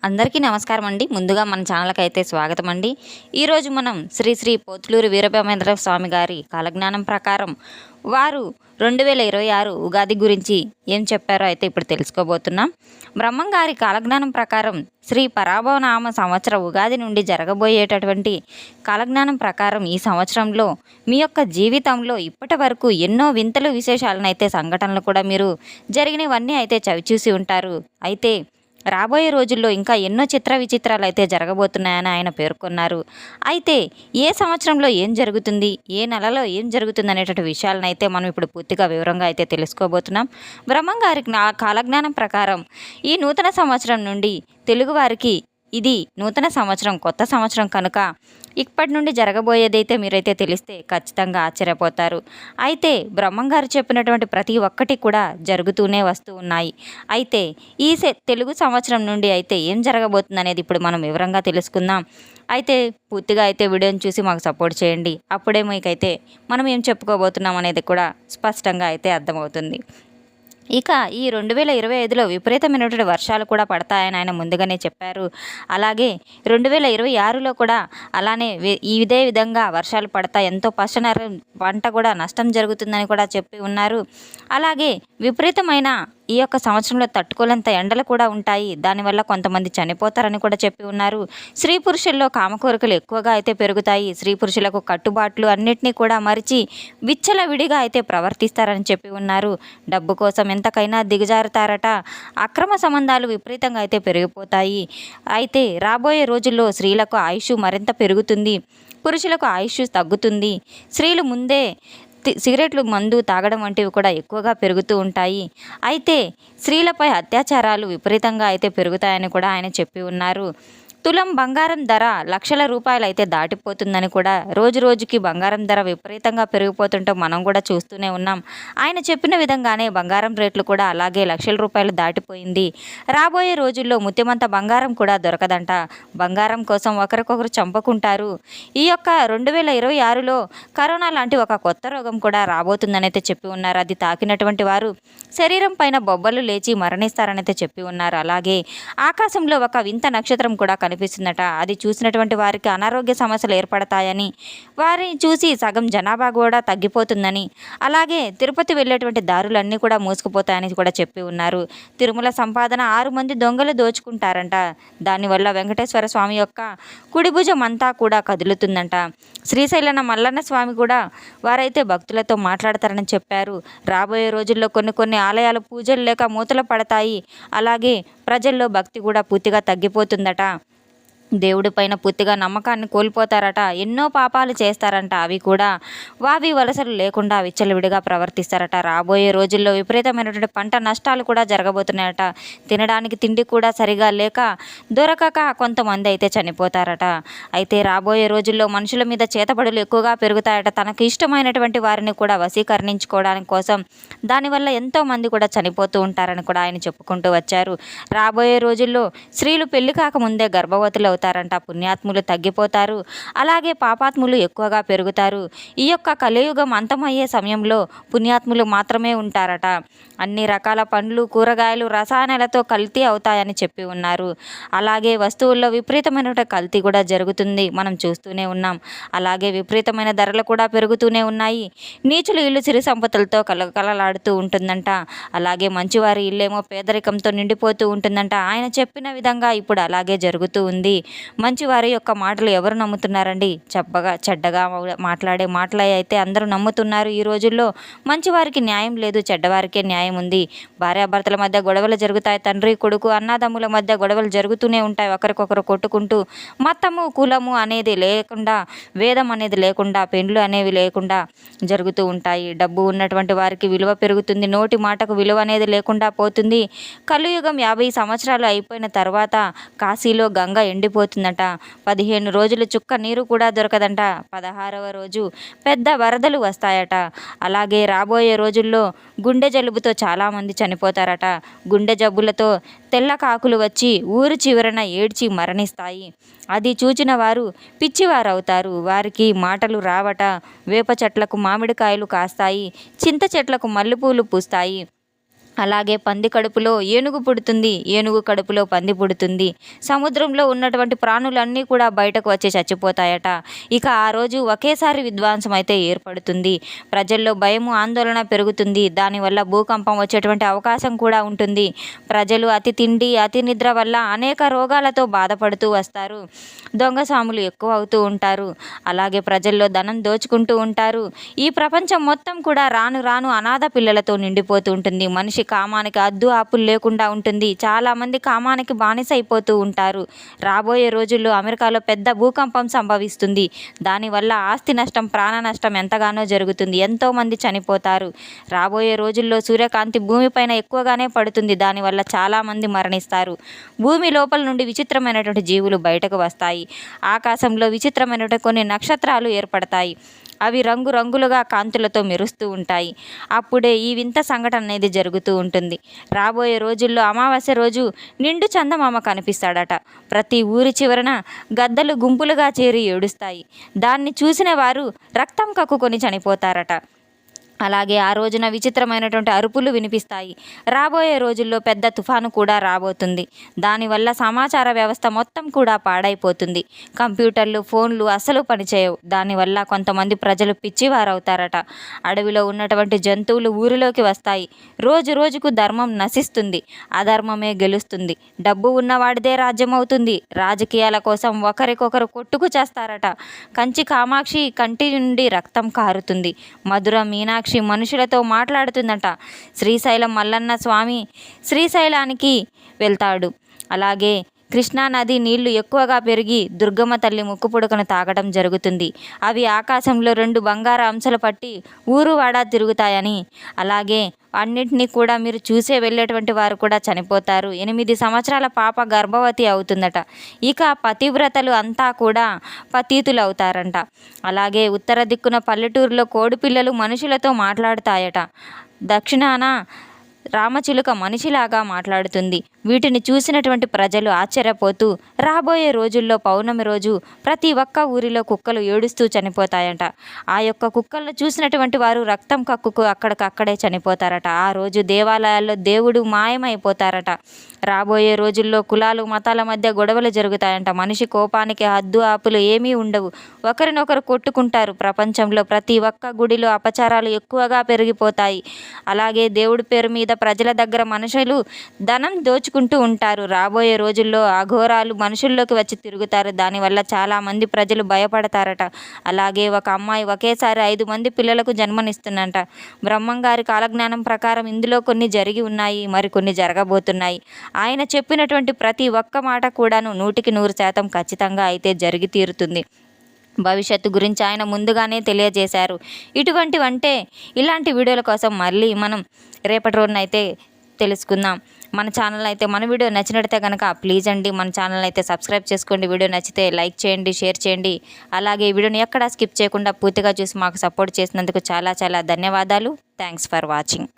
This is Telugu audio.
అందరికీ నమస్కారం అండి. ముందుగా మన ఛానల్కి అయితే స్వాగతం అండి. ఈరోజు మనం శ్రీ శ్రీ పోతులూరి వీరబ్రహ్మేంద్ర స్వామి గారి కాలజ్ఞానం ప్రకారం వారు 2026 ఉగాది గురించి ఏం చెప్పారో అయితే ఇప్పుడు తెలుసుకోబోతున్నాం. బ్రహ్మం గారి కాలజ్ఞానం ప్రకారం శ్రీ పరాభవనామ సంవత్సర ఉగాది నుండి జరగబోయేటటువంటి కాలజ్ఞానం ప్రకారం ఈ సంవత్సరంలో మీ యొక్క జీవితంలో ఇప్పటి వరకు ఎన్నో వింతలు విశేషాలను అయితే సంఘటనలు కూడా మీరు జరిగినవన్నీ అయితే చవిచూసి ఉంటారు. అయితే రాబోయే రోజుల్లో ఇంకా ఎన్నో చిత్ర విచిత్రాలు అయితే జరగబోతున్నాయని ఆయన పేర్కొన్నారు. అయితే ఏ సంవత్సరంలో ఏం జరుగుతుంది, ఏ నెలలో ఏం జరుగుతుంది అనేటువంటి విషయాలను అయితే మనం ఇప్పుడు పూర్తిగా వివరంగా అయితే తెలుసుకోబోతున్నాం. బ్రహ్మం గారి కాలజ్ఞానం ప్రకారం ఈ నూతన సంవత్సరం నుండి తెలుగువారికి ఇది నూతన సంవత్సరం, కొత్త సంవత్సరం కనుక ఇప్పటి నుండి జరగబోయేదైతే మీరైతే తెలిస్తే ఖచ్చితంగా ఆశ్చర్యపోతారు. అయితే బ్రహ్మంగారు చెప్పినటువంటి ప్రతి ఒక్కటి కూడా జరుగుతూనే వస్తూ ఉన్నాయి. అయితే ఈ తెలుగు సంవత్సరం నుండి అయితే ఏం జరగబోతుంది అనేది ఇప్పుడు మనం వివరంగా తెలుసుకుందాం. అయితే పూర్తిగా అయితే వీడియోని చూసి మాకు సపోర్ట్ చేయండి. అప్పుడే మీకైతే మనం ఏం చెప్పుకోబోతున్నాం అనేది కూడా స్పష్టంగా అయితే అర్థమవుతుంది. ఇక ఈ 2025లో విపరీతమైనటువంటి వర్షాలు కూడా పడతాయని ఆయన ముందుగానే చెప్పారు. అలాగే 2026లో కూడా అలానే ఇదే విధంగా వర్షాలు పడతాయి, ఎంతో పంట కూడా నష్టం జరుగుతుందని కూడా చెప్పి ఉన్నారు. అలాగే విపరీతమైన ఈ యొక్క సంవత్సరంలో తట్టుకోలేంత ఎండలు కూడా ఉంటాయి, దానివల్ల కొంతమంది చనిపోతారని కూడా చెప్పి ఉన్నారు. స్త్రీ పురుషుల్లో కామకోరికలు ఎక్కువగా అయితే పెరుగుతాయి. స్త్రీ పురుషులకు కట్టుబాట్లు అన్నిటినీ కూడా మరిచి విచ్చలవిడిగా అయితే ప్రవర్తిస్తారని చెప్పి ఉన్నారు. డబ్బు కోసం ఎంతకైనా దిగజారుతారట. అక్రమ సంబంధాలు విపరీతంగా అయితే పెరిగిపోతాయి. అయితే రాబోయే రోజుల్లో స్త్రీలకు ఆయుష్ మరింత పెరుగుతుంది, పురుషులకు ఆయుష్ తగ్గుతుంది. స్త్రీలు ముందే సిగరెట్లు, మందు తాగడం వంటివి కూడా ఎక్కువగా పెరుగుతూ ఉంటాయి. అయితే స్త్రీలపై అత్యాచారాలు విపరీతంగా అయితే పెరుగుతాయని కూడా ఆయన చెప్పి ఉన్నారు. తులం బంగారం ధర లక్షల రూపాయలు అయితే దాటిపోతుందని కూడా రోజు రోజుకి బంగారం ధర విపరీతంగా పెరిగిపోతుంటాం మనం కూడా చూస్తూనే ఉన్నాం. ఆయన చెప్పిన విధంగానే బంగారం రేట్లు కూడా అలాగే లక్షల రూపాయలు దాటిపోయింది. రాబోయే రోజుల్లో ముత్యమంత బంగారం కూడా దొరకదంట. బంగారం కోసం ఒకరికొకరు చంపుకుంటారు. ఈ యొక్క 2026లో కరోనా లాంటి ఒక కొత్త రోగం కూడా రాబోతుందని అయితే చెప్పి ఉన్నారు. అది తాకినటువంటి వారు శరీరం పైన బొబ్బలు లేచి మరణిస్తారని అయితే చెప్పి ఉన్నారు. అలాగే ఆకాశంలో ఒక వింత నక్షత్రం కూడా కనిపిస్తుందట. అది చూసినటువంటి వారికి అనారోగ్య సమస్యలు ఏర్పడతాయని, వారిని చూసి సగం జనాభా కూడా తగ్గిపోతుందని, అలాగే తిరుపతి వెళ్ళేటువంటి దారులన్నీ కూడా మూసుకుపోతాయని కూడా చెప్పి ఉన్నారు. తిరుమల సంపాదన 6 మంది దొంగలు దోచుకుంటారంట. దానివల్ల వెంకటేశ్వర స్వామి యొక్క కుడిభుజం అంతా కూడా కదులుతుందంట. శ్రీశైలన మల్లన్న స్వామి కూడా వారైతే భక్తులతో మాట్లాడతారని చెప్పారు. రాబోయే రోజుల్లో కొన్ని ఆలయాలు పూజలు లేక మూతలు పడతాయి. అలాగే ప్రజల్లో భక్తి కూడా పూర్తిగా తగ్గిపోతుందట. దేవుడి పైన పూర్తిగా నమ్మకాన్ని కోల్పోతారట. ఎన్నో పాపాలు చేస్తారంట. అవి కూడా వావి వలసలు లేకుండా విచ్చలవిడిగా ప్రవర్తిస్తారట. రాబోయే రోజుల్లో విపరీతమైనటువంటి పంట నష్టాలు కూడా జరగబోతున్నాయట. తినడానికి తిండి కూడా సరిగా లేక దొరకక కొంతమంది అయితే చనిపోతారట. అయితే రాబోయే రోజుల్లో మనుషుల మీద చేతబడులు ఎక్కువగా పెరుగుతాయట. తనకు ఇష్టమైనటువంటి వారిని కూడా వశీకరించుకోవడానికి కోసం దానివల్ల ఎంతోమంది కూడా చనిపోతూ ఉంటారని కూడా ఆయన చెప్పుకుంటూ వచ్చారు. రాబోయే రోజుల్లో స్త్రీలు పెళ్లి కాకముందే గర్భవతులు అవుతారంట. పుణ్యాత్ములు తగ్గిపోతారు. అలాగే పాపాత్ములు ఎక్కువగా పెరుగుతారు. ఈ యొక్క కలియుగం అంతమయ్యే సమయంలో పుణ్యాత్ములు మాత్రమే ఉంటారట. అన్ని రకాల పండ్లు, కూరగాయలు రసాయనాలతో కల్తీ అవుతాయని చెప్పి ఉన్నారు. అలాగే వస్తువుల్లో విపరీతమైన కల్తీ కూడా జరుగుతుంది, మనం చూస్తూనే ఉన్నాం. అలాగే విపరీతమైన ధరలు కూడా పెరుగుతూనే ఉన్నాయి. నీచులు ఇల్లు సిరి సంపదలతో కలకలలాడుతూ ఉంటుందంట. అలాగే మంచివారి ఇల్లేమో పేదరికంతో నిండిపోతూ ఉంటుందంట. ఆయన చెప్పిన విధంగా ఇప్పుడు అలాగే జరుగుతూ ఉంది. మంచివారి యొక్క మాటలు ఎవరు నమ్ముతున్నారండి? చెడ్డగా మాట్లాడే మాటలు అయితే అందరూ నమ్ముతున్నారు. ఈ రోజుల్లో మంచివారికి న్యాయం లేదు, చెడ్డవారికే న్యాయం ఉంది. భార్యాభర్తల మధ్య గొడవలు జరుగుతాయి. తండ్రి కొడుకు అన్నదమ్ముల మధ్య గొడవలు జరుగుతూనే ఉంటాయి. ఒకరికొకరు కొట్టుకుంటూ మతము కులము అనేది లేకుండా, వేదం అనేది లేకుండా, పెండ్లు అనేవి లేకుండా జరుగుతూ ఉంటాయి. డబ్బు ఉన్నటువంటి వారికి విలువ పెరుగుతుంది, నోటి మాటకు విలువ అనేది లేకుండా పోతుంది. కలియుగం 50 సంవత్సరాలు అయిపోయిన తర్వాత కాశీలో గంగ ఎండిపోతుందట. 15 రోజులు చుక్క నీరు కూడా దొరకదంట. 16వ రోజు పెద్ద వరదలు వస్తాయట. అలాగే రాబోయే రోజుల్లో గుండె జలుబుతో చాలామంది చనిపోతారట. గుండె జబ్బులతో తెల్ల కాకులు వచ్చి ఊరు చివరన ఏడ్చి మరణిస్తాయి. అది చూచిన వారు పిచ్చివారవుతారు. వారికి మాటలు రావట. వేప చెట్లకు మామిడికాయలు కాస్తాయి, చింత చెట్లకు మల్లెపూలు పూస్తాయి. అలాగే పంది కడుపులో ఏనుగు పుడుతుంది, ఏనుగు కడుపులో పంది పుడుతుంది. సముద్రంలో ఉన్నటువంటి ప్రాణులన్నీ కూడా బయటకు వచ్చి చచ్చిపోతాయట. ఇక ఆ రోజు ఒకేసారి విధ్వంసం అయితే ఏర్పడుతుంది. ప్రజల్లో భయము, ఆందోళన పెరుగుతుంది. దానివల్ల భూకంపం వచ్చేటువంటి అవకాశం కూడా ఉంటుంది. ప్రజలు అతి తిండి, అతి నిద్ర వల్ల అనేక రోగాలతో బాధపడుతూ వస్తారు. దొంగసాములు ఎక్కువ అవుతూ ఉంటారు. అలాగే ప్రజల్లో ధనం దోచుకుంటూ ఉంటారు. ఈ ప్రపంచం మొత్తం కూడా రాను రాను అనాథ పిల్లలతో నిండిపోతూ ఉంటుంది. మనిషి కామానికి అద్దు ఆపులు లేకుండా ఉంటుంది. చాలామంది కామానికి బానిస అయిపోతూ ఉంటారు. రాబోయే రోజుల్లో అమెరికాలో పెద్ద భూకంపం సంభవిస్తుంది. దానివల్ల ఆస్తి నష్టం, ప్రాణ నష్టం ఎంతగానో జరుగుతుంది. ఎంతోమంది చనిపోతారు. రాబోయే రోజుల్లో సూర్యకాంతి భూమిపైన ఎక్కువగానే పడుతుంది. దానివల్ల చాలామంది మరణిస్తారు. భూమి లోపల నుండి విచిత్రమైనటువంటి జీవులు బయటకు వస్తాయి. ఆకాశంలో విచిత్రమైనటువంటి కొన్ని నక్షత్రాలు ఏర్పడతాయి. అవి రంగురంగులుగా కాంతులతో మెరుస్తూ ఉంటాయి. అప్పుడే ఈ వింత సంఘటన అనేది జరుగుతూ ఉంటుంది. రాబోయే రోజుల్లో అమావాస్య రోజు నిండు చందమామ కనిపిస్తాడట. ప్రతి ఊరి చివరన గద్దలు గుంపులుగా చేరి ఏడుస్తాయి. దాన్ని చూసిన వారు రక్తం కక్కుకొని చనిపోతారట. అలాగే ఆ రోజున విచిత్రమైనటువంటి అరుపులు వినిపిస్తాయి. రాబోయే రోజుల్లో పెద్ద తుఫాను కూడా రాబోతుంది. దానివల్ల సమాచార వ్యవస్థ మొత్తం కూడా పాడైపోతుంది. కంప్యూటర్లు, ఫోన్లు అస్సలు పనిచేయవు. దానివల్ల కొంతమంది ప్రజలు పిచ్చివారవుతారట. అడవిలో ఉన్నటువంటి జంతువులు ఊరిలోకి వస్తాయి. రోజు రోజుకు ధర్మం నశిస్తుంది. అధర్మమే గెలుస్తుంది. డబ్బు ఉన్నవాడిదే రాజ్యం అవుతుంది. రాజకీయాల కోసం ఒకరికొకరు కొట్టుకు చేస్తారట. కంచి కామాక్షి కంటి నుండి రక్తం కారుతుంది. మధుర మీనాక్షి మనుషులతో మాట్లాడుతుందట. శ్రీశైలం మల్లన్న స్వామి శ్రీశైలానికి వెళ్తాడు. అలాగే కృష్ణానది నీళ్లు ఎక్కువగా పెరిగి దుర్గమ్మ తల్లి ముక్కు పుడకను తాకడం జరుగుతుంది. అవి ఆకాశంలో 2 బంగారు అంశాలు పట్టి ఊరువాడా తిరుగుతాయని, అలాగే అన్నింటినీ కూడా మీరు చూసే వెళ్ళేటువంటి వారు కూడా చనిపోతారు. 8 సంవత్సరాల పాప గర్భవతి అవుతుందట. ఇక పతివ్రతలు అంతా కూడా పతీతులు అవుతారంట. అలాగే ఉత్తర దిక్కున పల్లెటూరులో కోడిపిల్లలు మనుషులతో మాట్లాడుతాయట. దక్షిణాన రామచిలుక మనిషిలాగా మాట్లాడుతుంది. వీటిని చూసినటువంటి ప్రజలు ఆశ్చర్యపోతూ రాబోయే రోజుల్లో పౌర్ణమి రోజు ప్రతి ఒక్క ఊరిలో కుక్కలు ఏడుస్తూ చనిపోతాయంట. ఆ యొక్క కుక్కలను చూసినటువంటి వారు రక్తం కక్కుకు అక్కడికక్కడే చనిపోతారట. ఆ రోజు దేవాలయాల్లో దేవుడు మాయమైపోతారట. రాబోయే రోజుల్లో కులాలు, మతాల మధ్య గొడవలు జరుగుతాయంట. మనిషి కోపానికి హద్దు ఆపులు ఏమీ ఉండవు. ఒకరినొకరు కొట్టుకుంటారు. ప్రపంచంలో ప్రతి ఒక్క గుడిలో అపచారాలు ఎక్కువగా పెరిగిపోతాయి. అలాగే దేవుడి పేరు మీద ప్రజల దగ్గర మనుషులు ధనం దోచుకుంటూ ఉంటారు. రాబోయే రోజుల్లో అఘోరాలు మనుషుల్లోకి వచ్చి తిరుగుతారు. దానివల్ల చాలామంది ప్రజలు భయపడతారట. అలాగే ఒక అమ్మాయి ఒకేసారి 5 మంది పిల్లలకు జన్మనిస్తుందంట. బ్రహ్మంగారి కాలజ్ఞానం ప్రకారం ఇందులో కొన్ని జరిగి ఉన్నాయి, మరికొన్ని జరగబోతున్నాయి. ఆయన చెప్పినటువంటి ప్రతి ఒక్క మాట కూడాను 100% ఖచ్చితంగా అయితే జరిగి తీరుతుంది. భవిష్యత్తు గురించి ఆయన ముందుగానే తెలియజేశారు. ఇటువంటివంటే ఇలాంటి వీడియోల కోసం మళ్ళీ మనం రేపటి రోజున అయితే తెలుసుకుందాం. మన ఛానల్ అయితే మన వీడియో నచ్చినట్లయితే కనుక ప్లీజ్ అండి మన ఛానల్ అయితే సబ్స్క్రైబ్ చేసుకోండి. వీడియో నచ్చితే లైక్ చేయండి, షేర్ చేయండి. అలాగే ఈ వీడియోని ఎక్కడా స్కిప్ చేయకుండా పూర్తిగా చూసి మాకు సపోర్ట్ చేసినందుకు చాలా చాలా ధన్యవాదాలు. Thanks for watching.